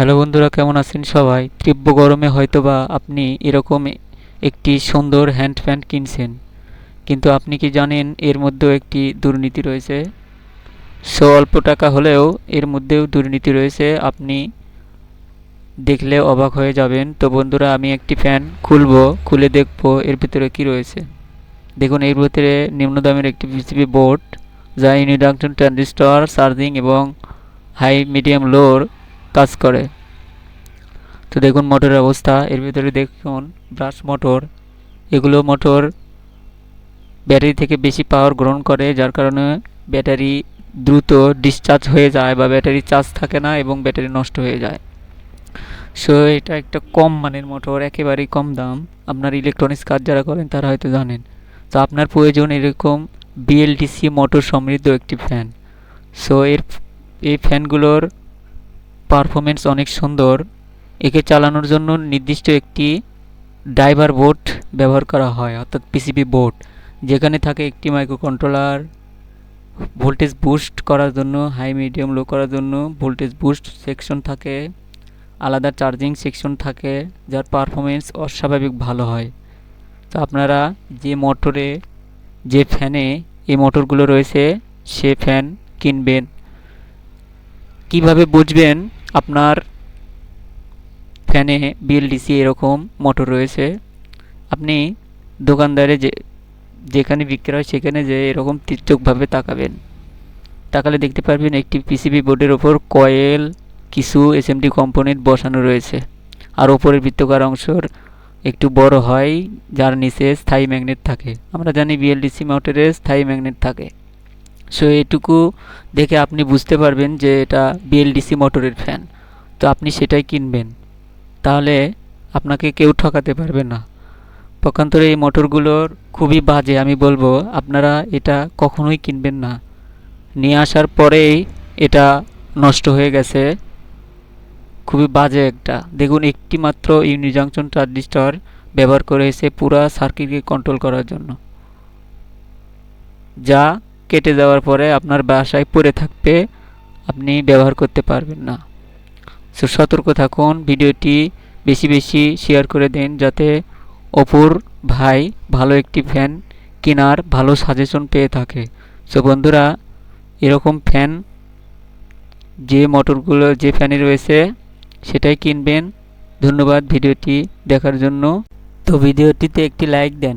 Hello বন্ধুরা, কেমন আছেন সবাই? তীব্র গরমে হয়তোবা আপনি এরকম একটি সুন্দর হ্যান্ড ফ্যান কিনছেন, কিন্তু আপনি কি জানেন এর মধ্যেও একটি দুর্নীতি রয়েছে? অল্প টাকা হলেও এর মধ্যেও দুর্নীতি রয়েছে, আপনি দেখলে অবাক হয়ে যাবেন। তো বন্ধুরা, আমি একটি ফ্যান খুলে দেখব এর ভিতরে কি রয়েছে। দেখুন, এর ভিতরে নিম্ন দামের একটি পিসিবি বোর্ড, যা ইন্ডাকশন ট্রানজিস্টর, চার্জিং এবং হাই মিডিয়াম লোর কাজ করে। তো দেখুন মোটরের অবস্থা, এর ভিতরে দেখুন ব্রাশ মোটর। এগুলো মোটর ব্যাটারি থেকে বেশি পাওয়ার গ্রহণ করে, যার কারণে ব্যাটারি দ্রুত ডিসচার্জ হয়ে যায় বা ব্যাটারি চার্জ থাকে না এবং ব্যাটারি নষ্ট হয়ে যায়। এটা একটা কম মানের মোটর, একেবারেই কম দাম। আপনার ইলেকট্রনিক্স কাজ যারা করেন তারা হয়তো জানেন। তো আপনার প্রয়োজন এরকম বিএলডিসি মোটর সমৃদ্ধ একটি ফ্যান। এই ফ্যানগুলোর পারফরমেন্স অনেক সুন্দর। একে চালানোর জন্য নির্দিষ্ট একটি ড্রাইভার বোর্ড ব্যবহার করা হয়, অর্থাৎ পিসিবি বোর্ড, যেখানে থাকে একটি মাইক্রোকন্ট্রোলার, ভোল্টেজ বুস্ট করার জন্য, হাই মিডিয়াম লো করার জন্য ভোল্টেজ বুস্ট সেকশন থাকে, আলাদা চার্জিং সেকশন থাকে, যার পারফরমেন্স অস্বাভাবিক ভালো হয়। তো আপনারা যে ফ্যানে এই মোটরগুলো রয়েছে সে ফ্যান কিনবেন। কিভাবে বুঝবেন আপনার ফ্যানে বিএলডিসি এরকম মোটর রয়েছে? আপনি দোকানদারে যেখানে বিক্রি হয় সেখানে যে এরকম তীর্যকভাবে তাকালে দেখতে পারবেন একটি পিসিবি বোর্ডের ওপর কয়েল, কিছু এসএমডি কম্পোনেন্ট বসানো রয়েছে, আর ওপরের বৃত্তাকার অংশের একটু বড় হয়, যার নিচে স্থায়ী ম্যাগনেট থাকে। আমরা জানি বিএলডিসি মোটরে স্থায়ী ম্যাগনেট থাকে। এটুকু দেখে আপনি বুঝতে পারবেন যে এটা বিএলডিসি মোটরের ফ্যান। তো আপনি সেটাই কিনবেন, তাহলে আপনাকে কেউ ঠকাতে পারবে না। পক্ষান্তরে এই মোটরগুলোর খুবই বাজে, আমি বলবো আপনারা এটা কখনোই কিনবেন না। নিয়ে আসার পরেই এটা নষ্ট হয়ে গেছে, খুবই বাজে একটা। দেখুন, একটি মাত্র ইউনি জাংশন ট্রানজিস্টর ব্যবহার করেছে পুরা সার্কিটকে কন্ট্রোল করার জন্য, যা কেটে যাওয়ার পরে আপনার বাসায় পড়ে থাকবে, আপনি ব্যবহার করতে পারবেন না। সতর্ক থাকুন, ভিডিওটি বেশি বেশি শেয়ার করে দিন, যাতে অপুর ভাই ভালো একটি ফ্যান কেনার ভালো সাজেশন পেয়ে থাকে। বন্ধুরা, এরকম ফ্যান যে ফ্যানে রয়েছে সেটাই কিনবেন। ধন্যবাদ ভিডিওটি দেখার জন্য। তো ভিডিওটিতে একটি লাইক দেন।